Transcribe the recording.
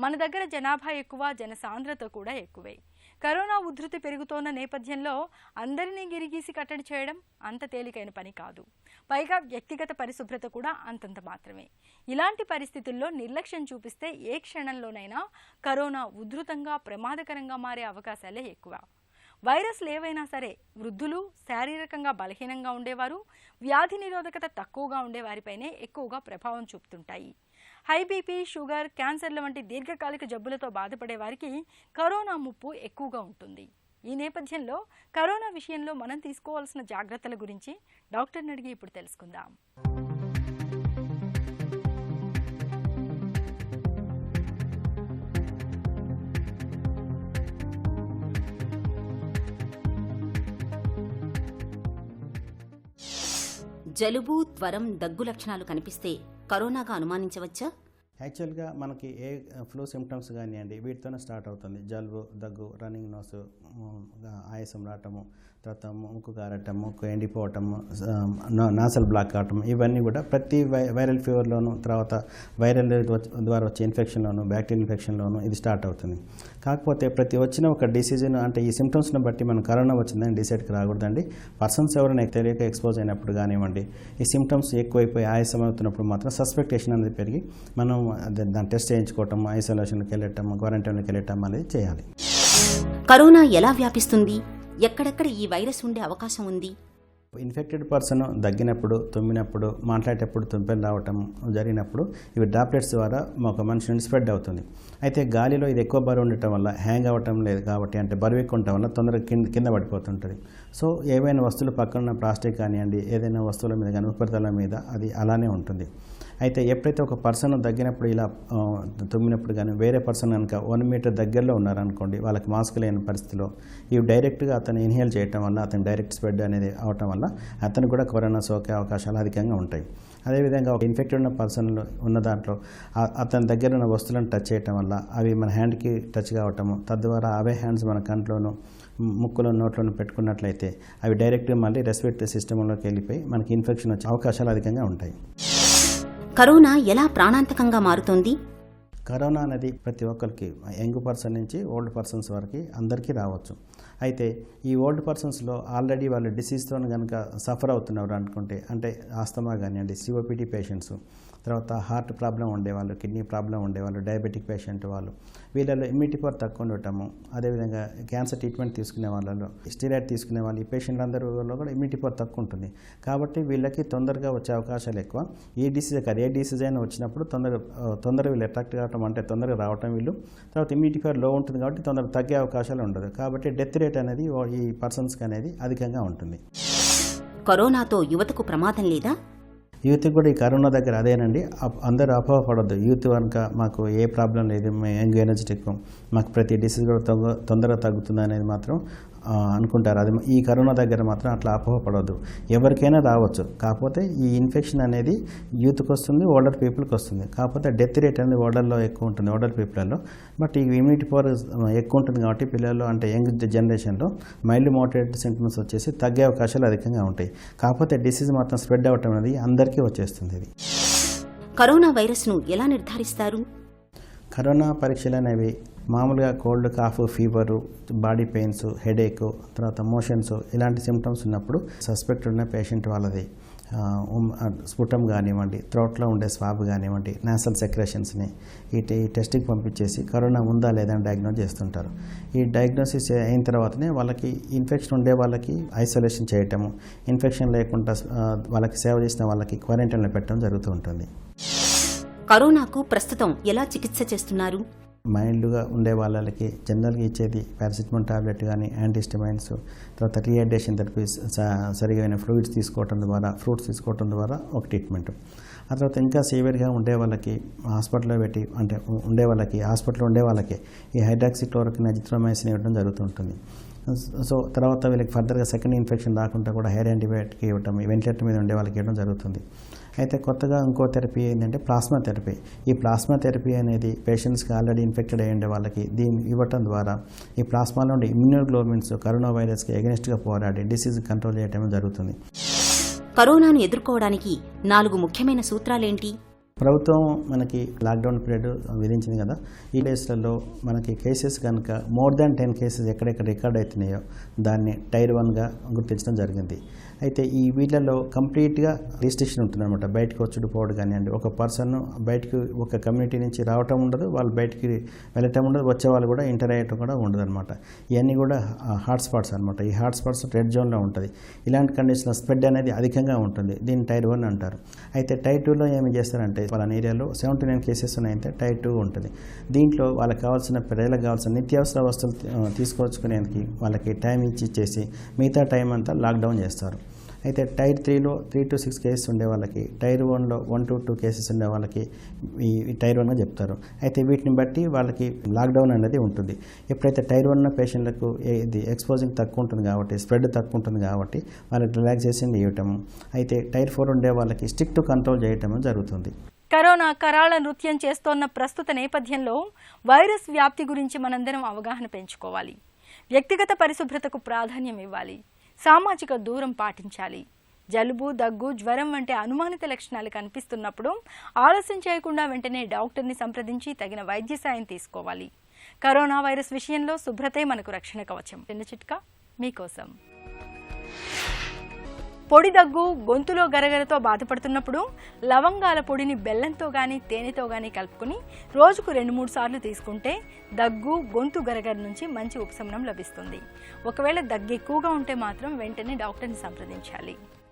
మన దగ్గర జనాభా ఎక్కువ, జనసాంద్రత కూడా ఎక్కువే. కరోనా ఉధృతి పెరుగుతోన్న నేపథ్యంలో అందరినీ గిరిగీసి కట్టడి చేయడం అంత తేలికైన పని కాదు. పైగా వ్యక్తిగత పరిశుభ్రత కూడా అంతంత మాత్రమే. ఇలాంటి పరిస్థితుల్లో నిర్లక్ష్యం చూపిస్తే ఏ క్షణంలోనైనా కరోనా ఉధృతంగా ప్రమాదకరంగా మారే అవకాశాలే ఎక్కువ. వైరస్లు ఏవైనా సరే వృద్ధులు, శారీరకంగా బలహీనంగా ఉండేవారు, వ్యాధి నిరోధకత తక్కువగా ఉండేవారిపైనే ఎక్కువగా ప్రభావం చూపుతుంటాయి. హై బీపీ, షుగర్, క్యాన్సర్ల వంటి దీర్ఘకాలిక జబ్బులతో బాధపడే వారికి కరోనా ముప్పు ఎక్కువగా ఉంటుంది. ఈ నేపథ్యంలో కరోనా విషయంలో మనం తీసుకోవాల్సిన జాగ్రత్తల గురించి డాక్టర్ని అడిగి ఇప్పుడు తెలుసుకుందాం. జలుబు, జ్వరం, దగ్గు లక్షణాలు కనిపిస్తే కరోనాగా అనుమానించవచ్చా? యాక్చువల్గా మనకి ఏ ఫ్లూ సిమ్టమ్స్ కానివ్వండి వీటితోనే స్టార్ట్ అవుతుంది. జలుబు, దగ్గు, రన్నింగ్ నోసు, ఆయాసం రావటము, తర్వాత ముక్కు కారటం, ముక్కు ఎండిపోవటము, నాసల్ బ్లాక్ కావటం, ఇవన్నీ కూడా ప్రతి వైరల్ ఫీవర్లోను, తర్వాత వైరల్ ద్వారా వచ్చే ఇన్ఫెక్షన్లోను, బ్యాక్టీరియల్ ఇన్ఫెక్షన్లోను ఇది స్టార్ట్ అవుతుంది. కాకపోతే ప్రతి వచ్చిన ఒక డిసీజ్ను అంటే ఈ సిమ్టమ్స్ని బట్టి మనం కరోనా వచ్చిందని డిసైడ్కి రాకూడదండి. పర్సన్స్ ఎవరైనా తెలియక ఎక్స్పోజ్ అయినప్పుడు కానివ్వండి, ఈ సిమ్టమ్స్ ఎక్కువైపోయి ఆయాసం అవుతున్నప్పుడు మాత్రం సస్పెక్టేషన్ అనేది పెరిగి మనం దాన్ని టెస్ట్ చేయించుకోవటం, ఐసోలేషన్కి వెళ్ళటం, క్వారంటైన్కి వెళ్ళటం అనేది చేయాలి. కరోనా ఎలా వ్యాపిస్తుంది? ఎక్కడెక్కడ ఈ వైరస్ ఉండే అవకాశం ఉంది? ఇన్ఫెక్టెడ్ పర్సన్ దగ్గినప్పుడు, తుమ్మినప్పుడు, మాట్లాడేటప్పుడు తుంపెలు రావటం జరిగినప్పుడు ఇవి డ్రాప్లెట్స్ ద్వారా ఒక మనిషి నుండి స్ప్రెడ్ అవుతుంది. అయితే గాలిలో ఇది ఎక్కువ బరువు ఉండటం వల్ల హ్యాంగ్ అవ్వటం లేదు కాబట్టి, అంటే బరువు ఎక్కువ ఉండటం వల్ల తొందరగా కింద పడిపోతుంటుంది. సో ఏవైనా వస్తువులు పక్కన ప్లాస్టిక్ కానివ్వండి, ఏదైనా వస్తువుల మీద కానీ, ఉపరితల మీద అది అలానే ఉంటుంది. అయితే ఎప్పుడైతే ఒక పర్సన్ దగ్గినప్పుడు ఇలా తుమ్మినప్పుడు కానీ వేరే పర్సన్ కనుక 1 మీటర్ దగ్గరలో ఉన్నారనుకోండి, వాళ్ళకి మాస్క్ లేని పరిస్థితిలో ఇవి డైరెక్ట్గా అతను ఇన్హేల్ చేయటం వల్ల అతను డైరెక్ట్ స్ప్రెడ్ అనేది అవటం వల్ల అతను కూడా కరోనా సోకే అవకాశాలు అధికంగా ఉంటాయి. అదేవిధంగా ఒక ఇన్ఫెక్టెడ్ ఉన్న పర్సన్లు ఉన్న దాంట్లో అతని దగ్గర ఉన్న వస్తువులను టచ్ చేయటం వల్ల అవి మన హ్యాండ్కి టచ్ కావటము, తద్వారా అవే హ్యాండ్స్ మన కంట్లోనూ, ముక్కులో, నోట్లోనూ పెట్టుకున్నట్లయితే అవి డైరెక్ట్గా మళ్ళీ రెస్పిరేటరీ సిస్టంలోకి వెళ్ళిపోయి మనకి ఇన్ఫెక్షన్ వచ్చే అవకాశాలు అధికంగా ఉంటాయి. కరోనా ఎలా ప్రాణాంతకంగా మారుతోంది? కరోనా అనేది ప్రతి ఒక్కరికి, యంగ్ పర్సన్ నుంచి ఓల్డ్ పర్సన్స్ వరకు అందరికీ రావచ్చు. అయితే ఈ ఓల్డ్ పర్సన్స్లో ఆల్రెడీ వాళ్ళు డిసీజ్తో కనుక సఫర్ అవుతున్నారు అనుకుంటే, అంటే ఆస్తమా కానివ్వండి, సిఓపిడి పేషెంట్స్, తర్వాత హార్ట్ ప్రాబ్లం ఉండేవాళ్ళు, కిడ్నీ ప్రాబ్లం ఉండేవాళ్ళు, డయాబెటిక్ పేషెంట్ వాళ్ళు, వీళ్ళలో ఇమ్యూనిటీ పవర్ తక్కువ ఉండటము, అదేవిధంగా క్యాన్సర్ ట్రీట్మెంట్ తీసుకునే వాళ్ళలో, స్టెరాయిడ్ తీసుకునే వాళ్ళు, ఈ పేషెంట్లు అందరిలో కూడా ఇమ్యూనిటీ పవర్ తక్కువ ఉంటుంది. కాబట్టి వీళ్ళకి తొందరగా వచ్చే అవకాశాలు ఎక్కువ. ఏ డిసీజ్ కాదు, ఏ డిసీజ్ అయినా వచ్చినప్పుడు తొందరగా వీళ్ళు అట్రాక్ట్ కావటం, అంటే తొందరగా రావటం వీళ్ళు, తర్వాత ఇమ్యూనిటీ పవర్ లో ఉంటుంది కాబట్టి తొందరగా తగ్గే అవకాశాలు ఉండదు. కాబట్టి డెత్ రేట్ అనేది ఈ పర్సన్స్కి అనేది అధికంగా ఉంటుంది. కరోనాతో యువతకు ప్రమాదం లేదా? యూత్ కూడా ఈ కరోనా దగ్గర అదేనండి, అందరూ అపోహపడద్దు. యూత్ కనుక మాకు ఏ ప్రాబ్లం లేదు, మేము యంగ్ ఎనర్జెటిక్, మాకు ప్రతి డిసీజ్ కూడా తొందరగా తగ్గుతుంది అనేది మాత్రం అనుకుంటారు. అది ఈ కరోనా దగ్గర మాత్రం అట్లా అపోహపడవద్దు. ఎవరికైనా రావచ్చు, కాకపోతే ఈ ఇన్ఫెక్షన్ అనేది యూత్కి వస్తుంది, ఓల్డర్ పీపుల్కి వస్తుంది. కాకపోతే డెత్ రేట్ అనేది ఓల్డర్లో ఎక్కువ ఉంటుంది, ఓల్డర్ పీపుల్లో. బట్ ఈ ఇమ్యూనిటీ పవర్ ఎక్కువ ఉంటుంది కాబట్టి పిల్లల్లో, అంటే యంగ్ జనరేషన్లో మైల్డ్ మోడరేట్ సింప్టమ్స్ వచ్చేసి తగ్గే అవకాశాలు అధికంగా ఉంటాయి. కాకపోతే డిసీజ్ మాత్రం స్ప్రెడ్ అవ్వటం అనేది అందరికీ వచ్చేస్తుంది. ఇది కరోనా వైరస్ను ఎలా నిర్ధారిస్తారు? కరోనా పరీక్షలు అనేవి మామూలుగా cold, cough, fever, body pains, headache, తర్వాత మోషన్స్ ఇలాంటి సిమ్టమ్స్ ఉన్నప్పుడు సస్పెక్ట్ ఉన్న పేషెంట్ వాళ్ళది స్ఫుటం కానివ్వండి, థ్రోట్లో ఉండే స్వాబ్ కానివ్వండి, నాసల్ సెక్రెషన్స్ని ఈ టెస్ట్కి పంపించేసి కరోనా ఉందా లేదా అని డయాగ్నోస్ చేస్తుంటారు. ఈ డయాగ్నోసిస్ అయిన తర్వాతనే వాళ్ళకి ఇన్ఫెక్షన్ ఉండే వాళ్ళకి ఐసోలేషన్ చేయటము, ఇన్ఫెక్షన్ లేకుండా వాళ్ళకి సేవ చేసిన వాళ్ళకి క్వారంటైన్లో పెట్టడం జరుగుతూ ఉంటుంది. కరోనాకు ప్రస్తుతం ఎలా చికిత్స చేస్తున్నారు? మైల్డ్గా ఉండే వాళ్ళకి జనరల్గా ఇచ్చేది పారాసిటమాల్ టాబ్లెట్ కానీ, యాంటీహిస్టమైన్స్, తర్వాత రీహైడ్రేషన్ థెరపీస్, సరిగా ఫ్లూయిడ్స్ తీసుకోవడం ద్వారా, ఫ్రూట్స్ తీసుకోవడం ద్వారా ఒక ట్రీట్మెంట్. ఆ తర్వాత ఇంకా సివియర్గా ఉండే వాళ్ళకి హాస్పిటల్లో పెట్టి, అంటే హాస్పిటల్లో ఉండే వాళ్ళకి ఈ హైడ్రాక్సిక్లోరోక్విన్, అజిత్రోమైసిన్ ఇవ్వడం జరుగుతుంటుంది. సో తర్వాత వీళ్ళకి ఫర్దర్గా సెకండ్ ఇన్ఫెక్షన్ రాకుండా కూడా హెయిర్ యాంటీబయాటిక్ ఇవ్వటం, వెంటిలేటర్ మీద ఉండే వాళ్ళకి ఇవ్వడం జరుగుతుంది. అయితే కొత్తగా ఇంకో థెరపీ ఏంటంటే ప్లాస్మా థెరపీ. ఈ ప్లాస్మా థెరపీ అనేది పేషెంట్స్కి ఆల్రెడీ ఇన్ఫెక్టెడ్ అయ్యి ఉండే వాళ్ళకి దీన్ని ఇవ్వటం ద్వారా ఈ ప్లాస్మాలో ఉండే ఇమ్యూనోగ్లోబిన్స్ కరోనా వైరస్కి ఎగనెస్ట్గా పోరాడి డిసీజ్ కంట్రోల్ చేయడం జరుగుతుంది. కరోనాను ఎదుర్కోవడానికి 4 ముఖ్యమైన సూత్రాలేంటి? ప్రభుత్వం మనకి లాక్డౌన్ పీరియడ్ విధించింది కదా. ఈ ప్లేస్లలో మనకి కేసెస్ కనుక మోర్ దాన్ 10 కేసెస్ ఎక్కడెక్కడ రికార్డ్ అవుతున్నాయో దాన్ని టైర్ 1గా గుర్తించడం జరిగింది. అయితే ఈ వీళ్ళలో కంప్లీట్గా రిస్ట్రిక్షన్ ఉంటుందన్నమాట. బయటకు వచ్చుడు పోవడం కానివ్వండి, ఒక పర్సన్ బయటకు ఒక కమ్యూనిటీ నుంచి రావటం ఉండదు, వాళ్ళు బయటికి వెళ్ళటం ఉండదు, వచ్చే వాళ్ళు కూడా ఎంటర్ అయ్యటం కూడా ఉండదు అనమాట. ఇవన్నీ కూడా హాట్స్పాట్స్ అనమాట. ఈ హాట్స్పాట్స్ రెడ్ జోన్లో ఉంటుంది. ఇలాంటి కండిషన్లో స్ప్రెడ్ అనేది అధికంగా ఉంటుంది. దీన్ని టైర్ 1 అంటారు. అయితే టైర్ 2లో ఏమి చేస్తారంటే వాళ్ళ ఏరియాలో 79 కేసెస్ ఉన్నాయంటే టైర్ 2 ఉంటుంది. దీంట్లో వాళ్ళకి కావాల్సిన ప్రజలకు కావాల్సిన నిత్యావసర వస్తువులు తీసుకొచ్చుకునేందుకు వాళ్ళకి టైం ఇచ్చేసి మిగతా టైం అంతా లాక్డౌన్ చేస్తారు. అయితే టైర్ 3లో 3 to 6 కేసెస్ ఉండే వాళ్ళకి, టైర్ 1లో 1 to 2 కేసెస్ ఉండే వాళ్ళకి ఈ టైర్ 1గా చెప్తారు. అయితే వీటిని బట్టి వాళ్ళకి లాక్డౌన్ అనేది ఉంటుంది. ఎప్పుడైతే టైర్ 1 పేషెంట్లకు ఇది ఎక్స్పోజింగ్ తక్కువ ఉంటుంది కాబట్టి, స్ప్రెడ్ తక్కువ ఉంటుంది కాబట్టి వాళ్ళకి రిలాక్సేషన్ ఇవ్వటం, అయితే టైర్ 4 ఉండే వాళ్ళకి స్ట్రిక్ట్ కంట్రోల్ చేయటం జరుగుతుంది. కరోనా కరాళ నృత్యం చేస్తోన్న ప్రస్తుత నేపథ్యంలో వైరస్ వ్యాప్తి గురించి మనందరం అవగాహన పెంచుకోవాలి. వ్యక్తిగత పరిశుభ్రతకు ప్రాధాన్యం ఇవ్వాలి. సామాజిక దూరం పాటించాలి. జలుబు, దగ్గు, జ్వరం వంటి అనుమానిత లక్షణాలు కనిపిస్తున్నప్పుడు ఆలస్యం చేయకుండా వెంటనే డాక్టర్ని సంప్రదించి తగిన వైద్య సాయం తీసుకోవాలి. కరోనా వైరస్ విషయంలో శుభ్రతే మనకు రక్షణ కవచం. చిన్న చిట్కా మీకోసం. పొడి దగ్గు, గొంతులో గరగరతో బాధపడుతున్నప్పుడు లవంగాల పొడిని బెల్లంతో కానీ తేనెతో కానీ కలుపుకొని రోజుకు 2-3 సార్లు తీసుకుంటే దగ్గు, గొంతు గరగర నుంచి మంచి ఉపశమనం లభిస్తుంది. ఒకవేళ దగ్గు ఎక్కువగా ఉంటే మాత్రం వెంటనే డాక్టర్ని సంప్రదించాలి.